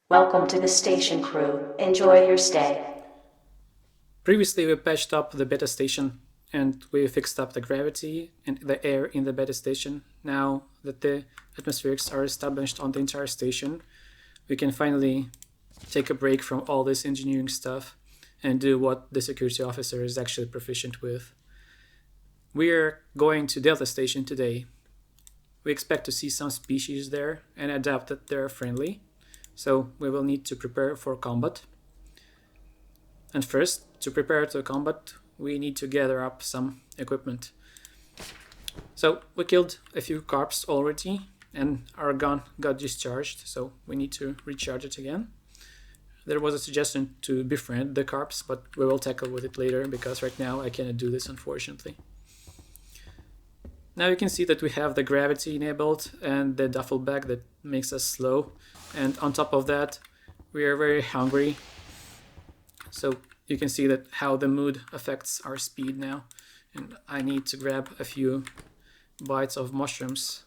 Welcome to the station, crew. Enjoy your stay. Previously, we patched up the beta station and we fixed up the gravity and the air in the beta station. Now that the atmospherics are established on the entire station, we can finally take a break from all this engineering stuff and do what the security officer is actually proficient with. We're going to Delta Station today. We expect to see some species there and adapt that they're friendly, so we will need to prepare for combat. And first, to prepare to combat, we need to gather up some equipment. So we killed a few carps already, and our gun got discharged, so we need to recharge it again. There was a suggestion to befriend the carps, but we will tackle with it later, because right now I cannot do this, unfortunately. Now you can see that we have the gravity enabled and the duffel bag that makes us slow. And on top of that, we are very hungry. So you can see that how the mood affects our speed now. And I need to grab a few bites of mushrooms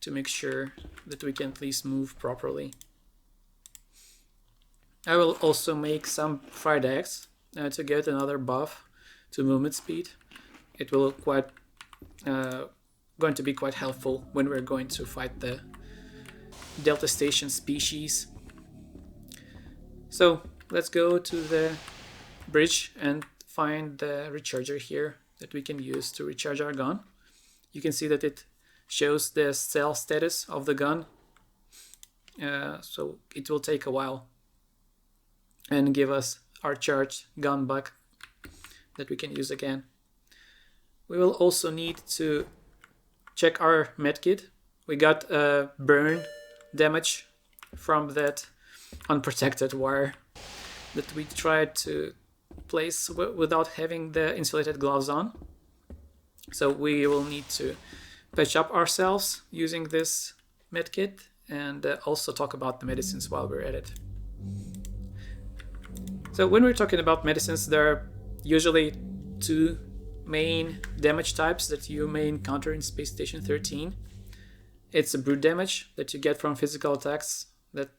to make sure that we can at least move properly. I will also make some fried eggs to get another buff to movement speed. It will going to be quite helpful when we're going to fight the Delta Station species. So let's go to the bridge and find the recharger here that we can use to recharge our gun. You can see that it shows the cell status of the gun, so it will take a while and give us our charged gun back that we can use again. We will also need to check our medkit. We got a burn damage from that unprotected wire that we tried to place without having the insulated gloves on. So we will need to patch up ourselves using this medkit and also talk about the medicines while we're at it. So when we're talking about medicines, there are usually two main damage types that you may encounter in Space Station 13. It's a brute damage that you get from physical attacks, that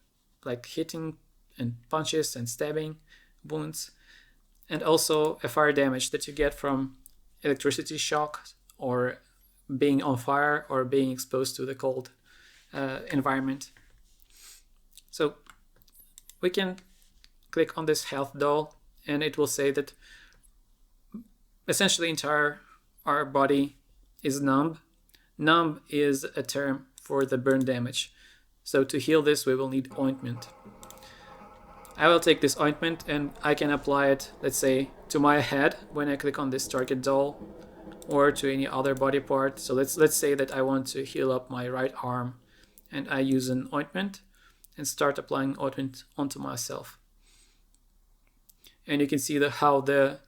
like hitting and punches and stabbing wounds, and also a fire damage that you get from electricity shock or being on fire or being exposed to the cold environment. So we can click on this health doll and it will say that essentially our body is numb. Numb is a term for the burn damage. So to heal this, we will need ointment. I will take this ointment and I can apply it, let's say, to my head when I click on this target doll, or to any other body part. So let's say that I want to heal up my right arm, and I use an ointment and start applying ointment onto myself. And you can see how the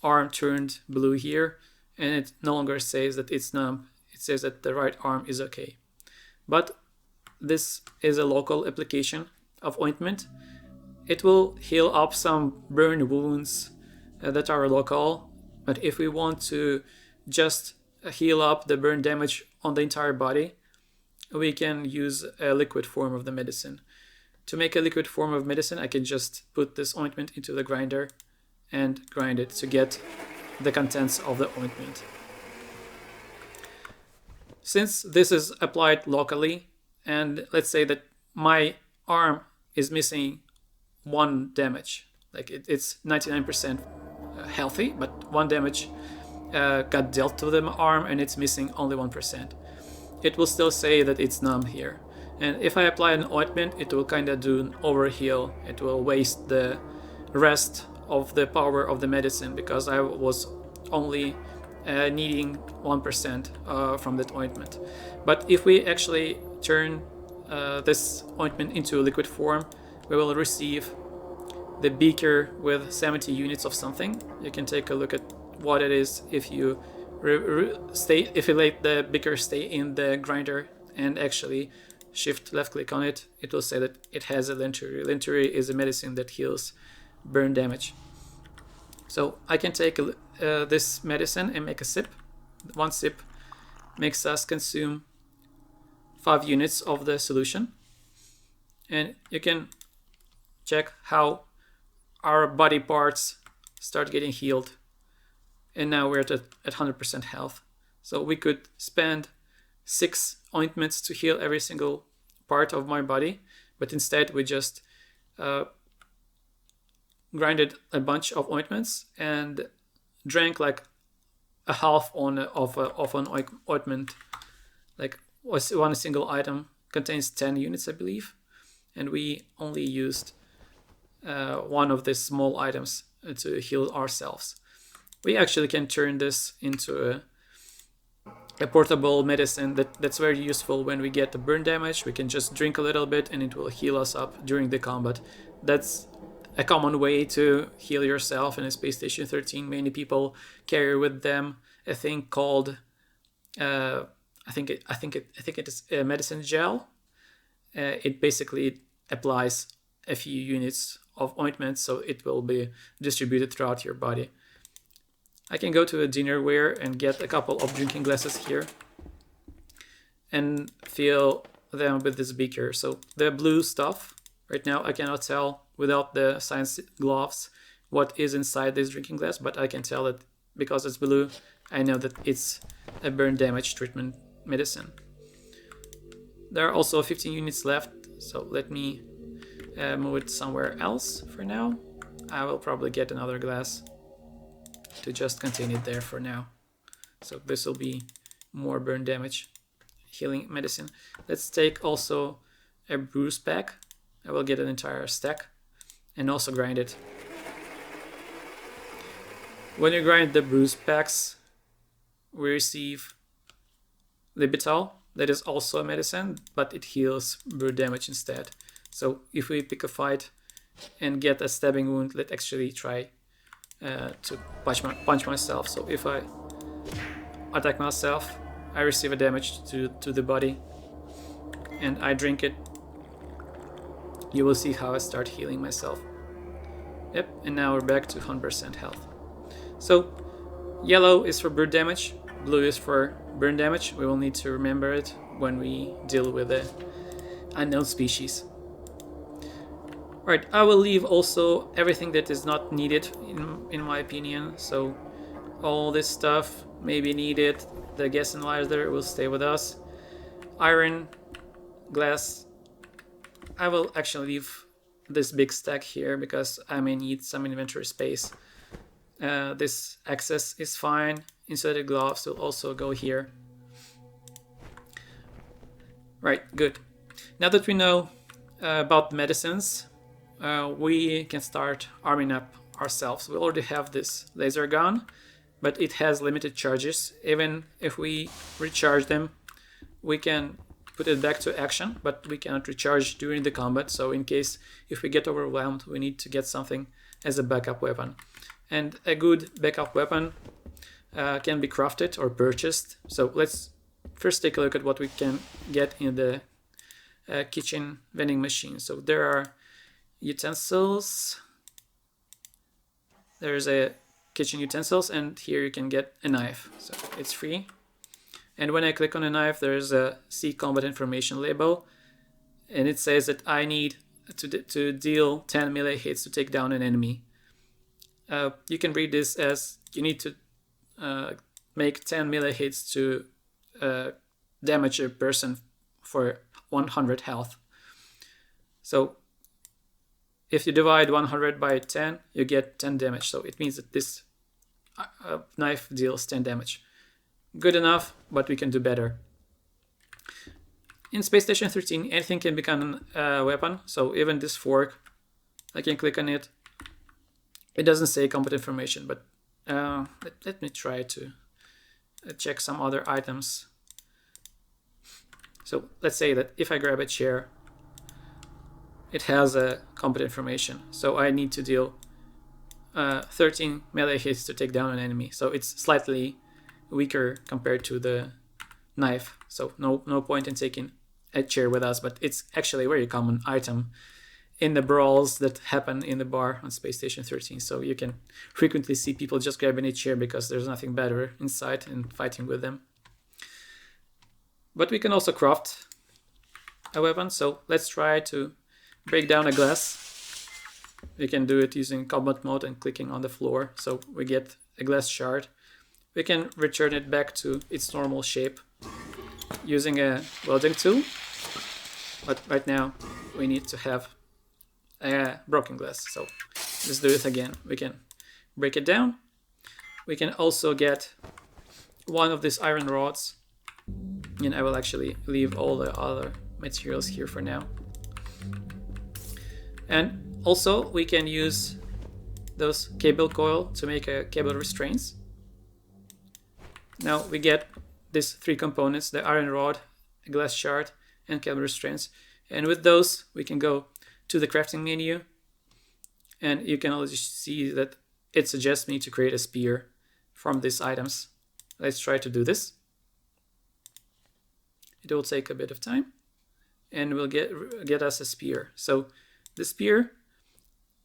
arm turned blue here, and it no longer says that it's numb. It says that the right arm is okay. But this is a local application of ointment. It will heal up some burn wounds that are local, but if we want to just heal up the burn damage on the entire body, we can use a liquid form of the medicine. To make a liquid form of medicine, I can just put this ointment into the grinder and grind it to get the contents of the ointment. Since this is applied locally, and let's say that my arm is missing 1 damage, like it's 99% healthy, but 1 damage got dealt to the arm and it's missing only 1%. It will still say that it's numb here. And if I apply an ointment, it will kind of do an overheal. It will waste the rest of the power of the medicine because I was only needing 1% from that ointment. But if we actually turn this ointment into a liquid form, we will receive the beaker with 70 units of something. You can take a look at what it is if you if you let the beaker stay in the grinder and actually shift left click on it. It will say that it has a Lenturi. Lenturi is a medicine that heals burn damage. So I can take this medicine and make a sip. 1 sip makes us consume 5 units of the solution. And you can check how our body parts start getting healed. And now we're at 100% health. So we could spend 6 ointments to heal every single part of my body, but instead we just grinded a bunch of ointments and drank like a half of an ointment. Like one single item contains 10 units, I believe, and we only used one of these small items to heal ourselves. We actually can turn this into a portable medicine that's very useful when we get the burn damage. We can just drink a little bit and it will heal us up during the combat. That's a common way to heal yourself in a Space Station 13. Many people carry with them a thing called I think it is a medicine gel. It basically applies a few units of ointment, so it will be distributed throughout your body. I can go to a dinnerware and get a couple of drinking glasses here and fill them with this beaker. So the blue stuff, right now I cannot tell without the science gloves what is inside this drinking glass, but I can tell that because it's blue, I know that it's a burn damage treatment medicine. There are also 15 units left, so let me move it somewhere else for now. I will probably get another glass to just contain it there for now. So this will be more burn damage healing medicine. Let's take also a bruise pack. I will get an entire stack and also grind it. When you grind the bruise packs, we receive Libital. That is also a medicine, but it heals burn damage instead. So if we pick a fight and get a stabbing wound, let's actually try to punch myself. So if I attack myself, I receive a damage to the body and I drink it. You will see how I start healing myself. Yep, and now we're back to 100% health. So yellow is for burn damage, blue is for burn damage. We will need to remember it when we deal with the unknown species. Right, I will leave also everything that is not needed in my opinion. So all this stuff may be needed. The gas analyzer will stay with us. Iron, glass. I will actually leave this big stack here because I may need some inventory space. This access is fine. Inserted gloves will also go here. Right, good. Now that we know about medicines, we can start arming up ourselves. We already have this laser gun, but it has limited charges. Even if we recharge them, we can put it back to action, but we cannot recharge during the combat. So in case if we get overwhelmed, we need to get something as a backup weapon. And a good backup weapon can be crafted or purchased. So let's first take a look at what we can get in the kitchen vending machine. So there are utensils. There's a kitchen utensils, and here you can get a knife. So it's free. And when I click on a knife, there's a see combat information label, and it says that I need to deal 10 melee hits to take down an enemy. You can read this as you need to make 10 melee hits to damage a person for 100 health. So if you divide 100 by 10, you get 10 damage. So it means that this knife deals 10 damage. Good enough, but we can do better. In Space Station 13, anything can become a weapon. So even this fork, I can click on it. It doesn't say combat information, but let me try to check some other items. So let's say that if I grab a chair, it has a combat information. So I need to deal 13 melee hits to take down an enemy. So it's slightly weaker compared to the knife. So no point in taking a chair with us, but it's actually a very common item in the brawls that happen in the bar on Space Station 13. So you can frequently see people just grabbing a chair because there's nothing better inside and fighting with them. But we can also craft a weapon. So let's try to break down a glass. We can do it using combat mode and clicking on the floor, so we get a glass shard. We can return it back to its normal shape using a welding tool, but right now we need to have a broken glass, so let's do it again. We can break it down. We can also get one of these iron rods, and I will actually leave all the other materials here for now. And also we can use those cable coil to make a cable restraints. Now we get these three components: the iron rod, a glass shard, and cable restraints. And with those we can go to the crafting menu, and you can already see that it suggests me to create a spear from these items. Let's try to do this. It will take a bit of time, and we'll get us a spear. So the spear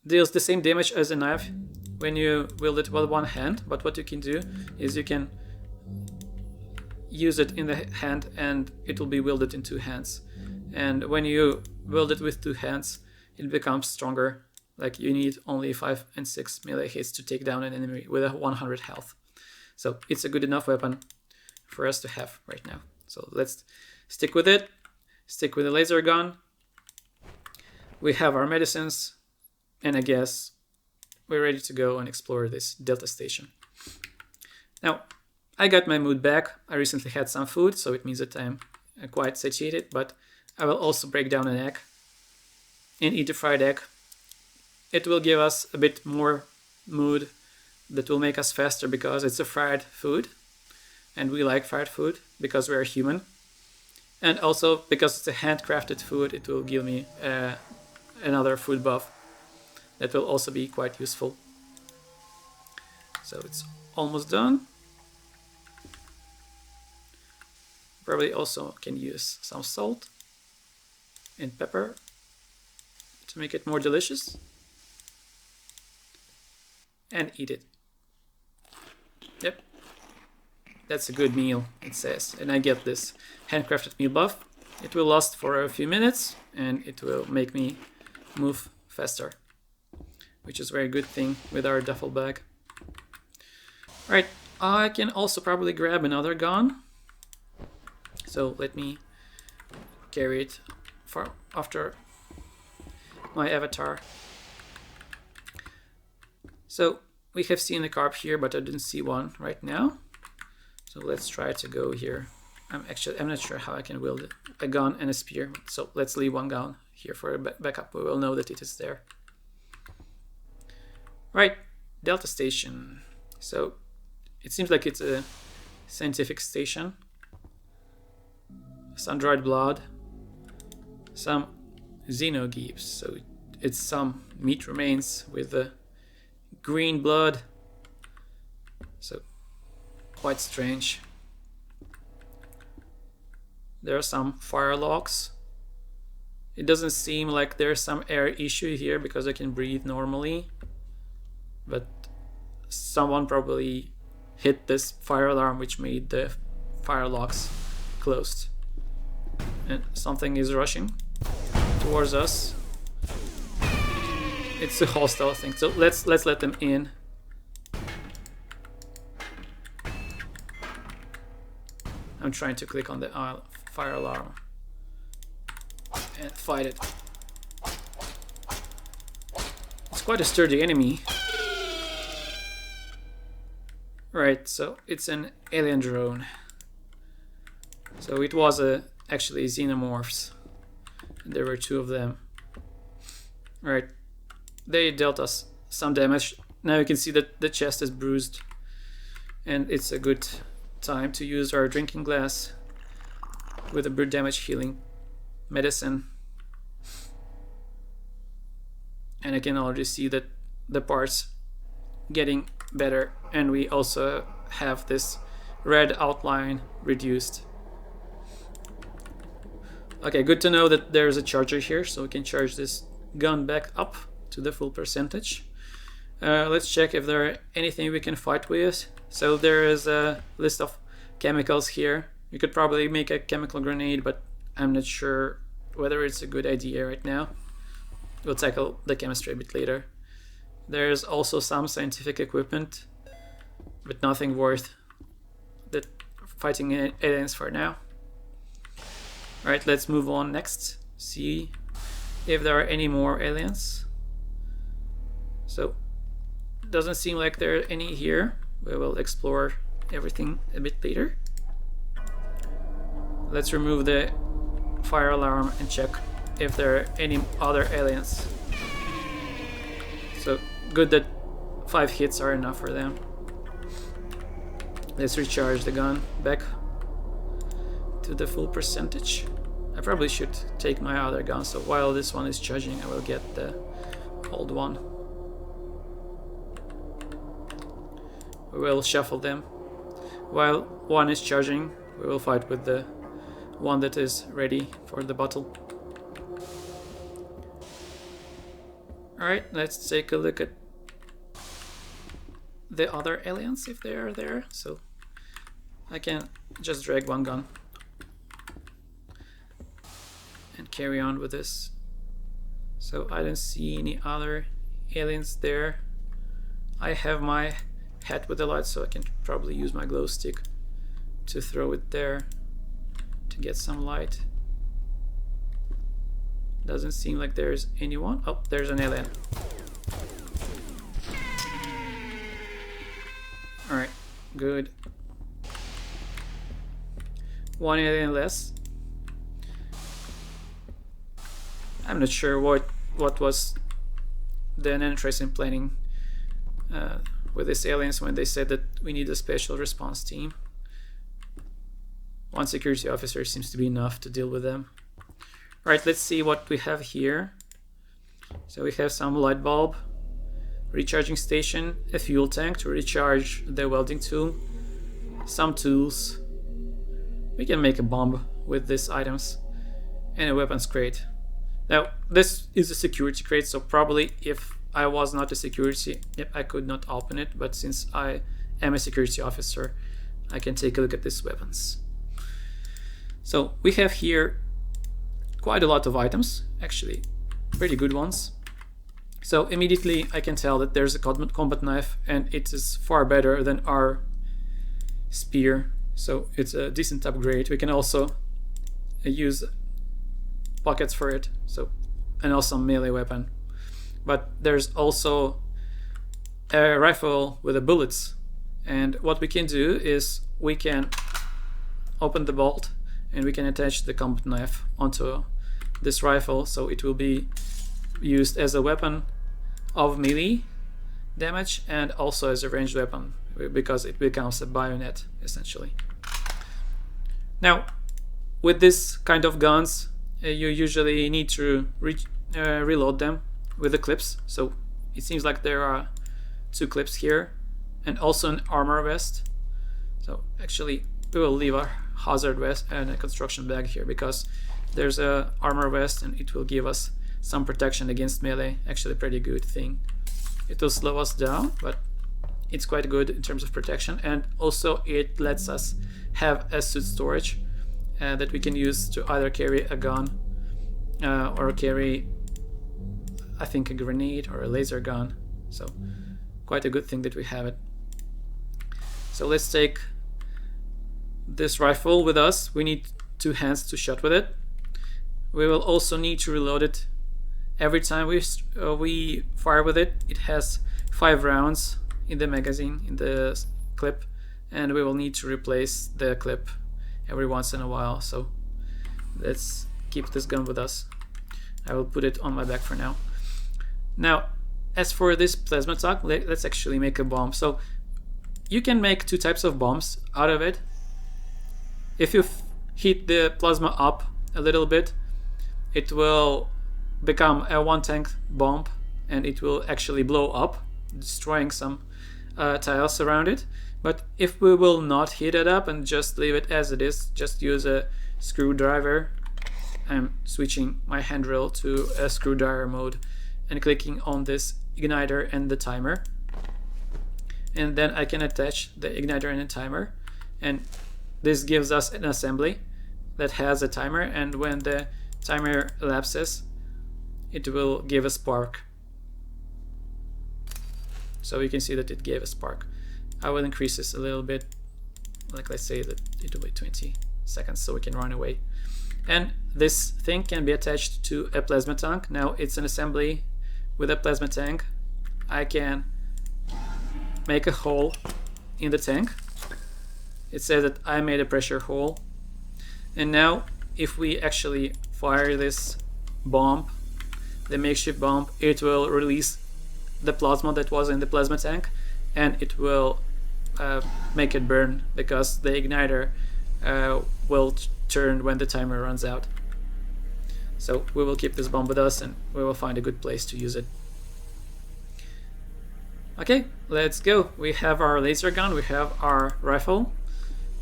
deals the same damage as a knife when you wield it with one hand, but what you can do is you can use it in the hand and it will be wielded in two hands. And when you wield it with two hands, it becomes stronger. Like you need only 5 and 6 melee hits to take down an enemy with a 100 health. So it's a good enough weapon for us to have right now. So let's stick with it. Stick with the laser gun. We have our medicines, and I guess we're ready to go and explore this Delta Station. Now, I got my mood back. I recently had some food, so it means that I'm quite satiated, but I will also break down an egg and eat a fried egg. It will give us a bit more mood that will make us faster because it's a fried food, and we like fried food because we're human. And also because it's a handcrafted food, it will give me another food buff that will also be quite useful. So it's almost done. Probably also can use some salt and pepper to make it more delicious. And eat it. Yep. That's a good meal, it says. And I get this handcrafted meal buff. It will last for a few minutes and it will make me move faster, which is a very good thing with our duffel bag. Right, I can also probably grab another gun. So let me carry it for after my avatar. So we have seen a carp here, but I didn't see one right now. So let's try to go here. I'm not sure how I can wield a gun and a spear. So let's leave one gun here for a backup. We will know that it is there. Right, Delta Station. So it seems like it's a scientific station. Some dried blood, some Xeno gibs. So it's some meat remains with the green blood. So quite strange. There are some fire logs. It doesn't seem like there's some air issue here because I can breathe normally, but someone probably hit this fire alarm which made the fire logs closed, and something is rushing towards us. It's a hostile thing, so let's let them in. I'm trying to click on the fire alarm and fight it. It's quite a sturdy enemy. Right, so it's an alien drone. So it was actually Xenomorphs. There were 2 of them. Right, they dealt us some damage. Now you can see that the chest is bruised, and it's a good time to use our drinking glass with a bird damage healing medicine. And I can already see that the parts getting better, and we also have this red outline reduced. Okay, good to know that there's a charger here, so we can charge this gun back up to the full percentage. Let's check if there are anything we can fight with. So there is a list of chemicals here. You could probably make a chemical grenade, but I'm not sure whether it's a good idea right now. We'll tackle the chemistry a bit later. There's also some scientific equipment, but nothing worth the fighting aliens for now. Alright, let's move on next. See if there are any more aliens. So, doesn't seem like there are any here. We will explore everything a bit later. Let's remove the fire alarm and check if there are any other aliens. So, good that 5 hits are enough for them. Let's recharge the gun back to the full percentage. I probably should take my other gun, so while this one is charging I will get the old one. We will shuffle them. While one is charging, we will fight with the one that is ready for the battle. Alright, let's take a look at the other aliens if they are there. So I can just drag one gun and carry on with this. So I don't see any other aliens there. I have my hat with the light, so I can probably use my glow stick to throw it there to get some light. Doesn't seem like there's anyone. Oh, there's an alien. Alright, good. One alien less. I'm not sure what was the Nanotracing planning with these aliens when they said that we need a special response team. One security officer seems to be enough to deal with them. Right, let's see what we have here. So we have some light bulb, recharging station, a fuel tank to recharge the welding tool, some tools. We can make a bomb with these items, and a weapons crate. Now, this is a security crate, so probably if I was not a security, I could not open it, but since I am a security officer, I can take a look at these weapons. So we have here quite a lot of items, actually pretty good ones. So immediately I can tell that there's a combat knife, and it is far better than our spear, so it's a decent upgrade. We can also use pockets for it, so an awesome melee weapon. But there's also a rifle with the bullets, and what we can do is we can open the bolt and we can attach the combat knife onto this rifle, so it will be used as a weapon of melee damage and also as a ranged weapon, because it becomes a bayonet essentially. Now, with this kind of guns, you usually need to reload them with the clips. So it seems like there are 2 clips here, and also an armor vest. So actually we will leave a hazard vest and a construction bag here, because there's a armor vest and it will give us some protection against melee. Actually a pretty good thing. It will slow us down, but it's quite good in terms of protection, and also it lets us have a suit storage that we can use to either carry a gun or carry, I think, a grenade or a laser gun. So quite a good thing that we have it. So let's take this rifle with us. We need 2 hands to shoot with it. We will also need to reload it every time we fire with it. It has 5 rounds in the magazine, in the clip, and we will need to replace the clip every once in a while. So let's keep this gun with us. I will put it on my back for now. Now, as for this plasma tug, let's actually make a bomb. So you can make 2 types of bombs out of it. If you heat the plasma up a little bit, it will become a 1-tank bomb, and it will actually blow up, destroying some tiles around it. But if we will not heat it up and just leave it as it is, just use a screwdriver. I'm switching my handrail to a screwdriver mode and clicking on this igniter and the timer, and then I can attach the igniter and the timer, and this gives us an assembly that has a timer, and when the timer elapses it will give a spark. So you can see that it gave a spark. I will increase this a little bit, like let's say that it will be 20 seconds so we can run away. And this thing can be attached to a plasma tank. Now it's an assembly with a plasma tank. I can make a hole in the tank. It says that I made a pressure hole. And now if we actually fire this bomb, the makeshift bomb, it will release the plasma that was in the plasma tank, and it will make it burn because the igniter will turn when the timer runs out. So we will keep this bomb with us and we will find a good place to use it. Okay, let's go. We have our laser gun, we have our rifle,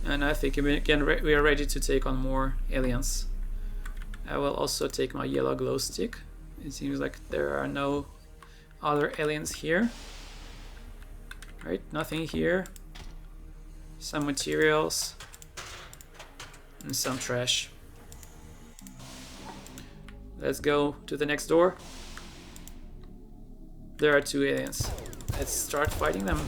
and I think we are ready to take on more aliens. I will also take my yellow glow stick. It seems like there are no other aliens here. Right, nothing here. Some materials and some trash. Let's go to the next door. There are 2 aliens. Let's start fighting them.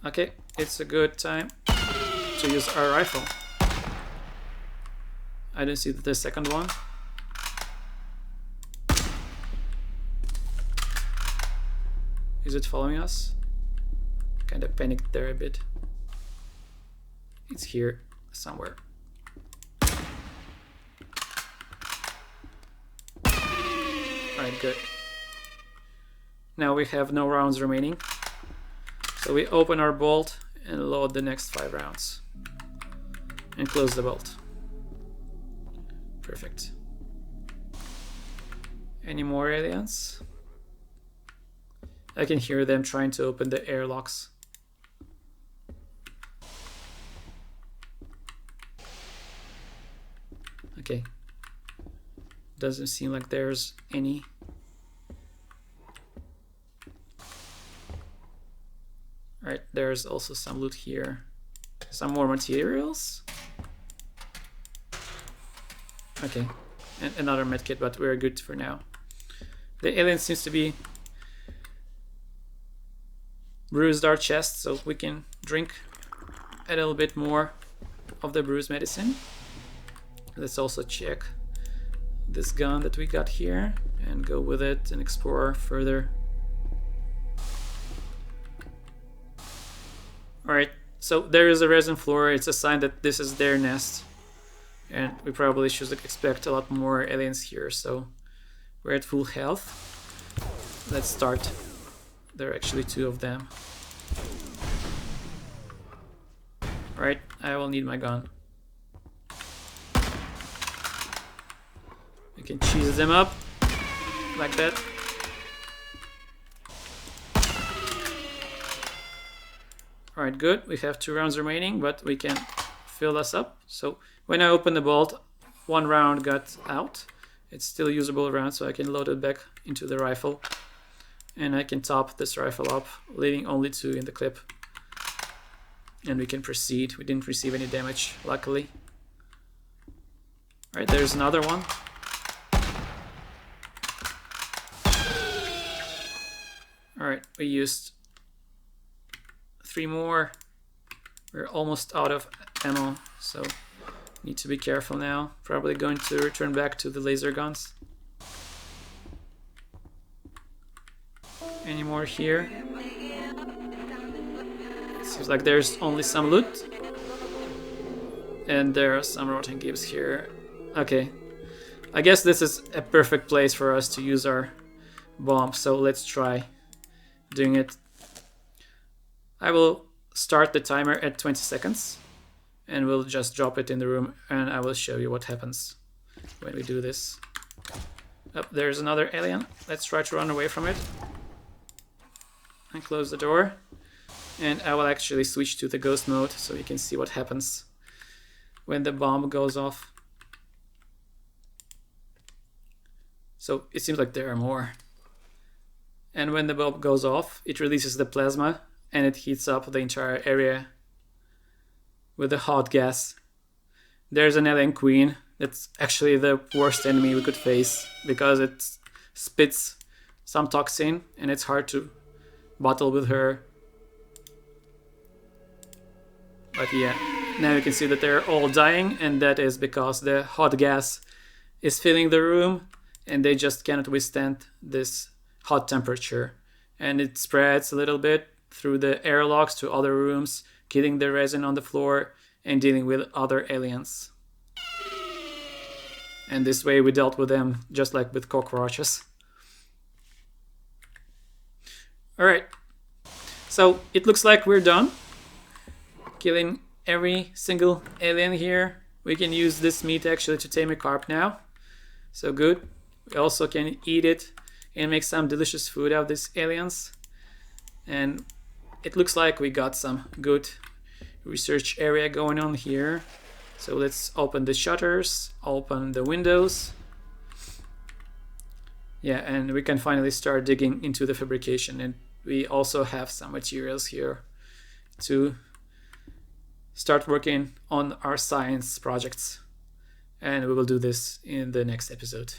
Okay, it's a good time to use our rifle. I don't see the second one. Is it following us? Kind of panicked there a bit. It's here somewhere. Alright, good. Now we have no rounds remaining. So we open our bolt and load the next 5 rounds. And close the bolt. Perfect. Any more aliens? I can hear them trying to open the airlocks. Okay. Doesn't seem like there's any. Alright, there's also some loot here. Some more materials. Okay, and another medkit, but we're good for now. The alien seems to be bruised our chest, so we can drink a little bit more of the bruise medicine. Let's also check this gun that we got here and go with it and explore further. Alright, so there is a resin floor. It's a sign that this is their nest, and we probably should expect a lot more aliens here, so we're at full health. Let's start. There are actually 2 of them. Right, I will need my gun. We can cheese them up like that. Alright, good. We have 2 rounds remaining, but we can fill us up. So when I open the bolt, 1 round got out. It's still a usable round, so I can load it back into the rifle. And I can top this rifle up, leaving only 2 in the clip. And we can proceed. We didn't receive any damage, luckily. Alright, there's another one. Alright, we used 3 more. We're almost out of ammo, so need to be careful now. Probably going to return back to the laser guns. Any more here? Seems like there's only some loot. And there are some rotting gibbs here. Okay. I guess this is a perfect place for us to use our bomb, so let's try doing it. I will start the timer at 20 seconds and we'll just drop it in the room, and I will show you what happens when we do this. Oh, there's another alien. Let's try to run away from it. And close the door. And I will actually switch to the ghost mode so you can see what happens when the bomb goes off. So it seems like there are more. And when the bomb goes off, it releases the plasma and it heats up the entire area with the hot gas. There's an alien queen. That's actually the worst enemy we could face because it spits some toxin, and it's hard to battle with her. But yeah, now you can see that they're all dying, and that is because the hot gas is filling the room, and they just cannot withstand this hot temperature. And it spreads a little bit through the airlocks to other rooms, killing the resin on the floor and dealing with other aliens. And this way we dealt with them just like with cockroaches. Alright, so it looks like we're done killing every single alien here. We can use this meat actually to tame a carp now. So good. We also can eat it and make some delicious food out of these aliens. And it looks like we got some good research area going on here. So let's open the shutters, open the windows. Yeah, and we can finally start digging into the fabrication. And we also have some materials here to start working on our science projects. And we will do this in the next episode.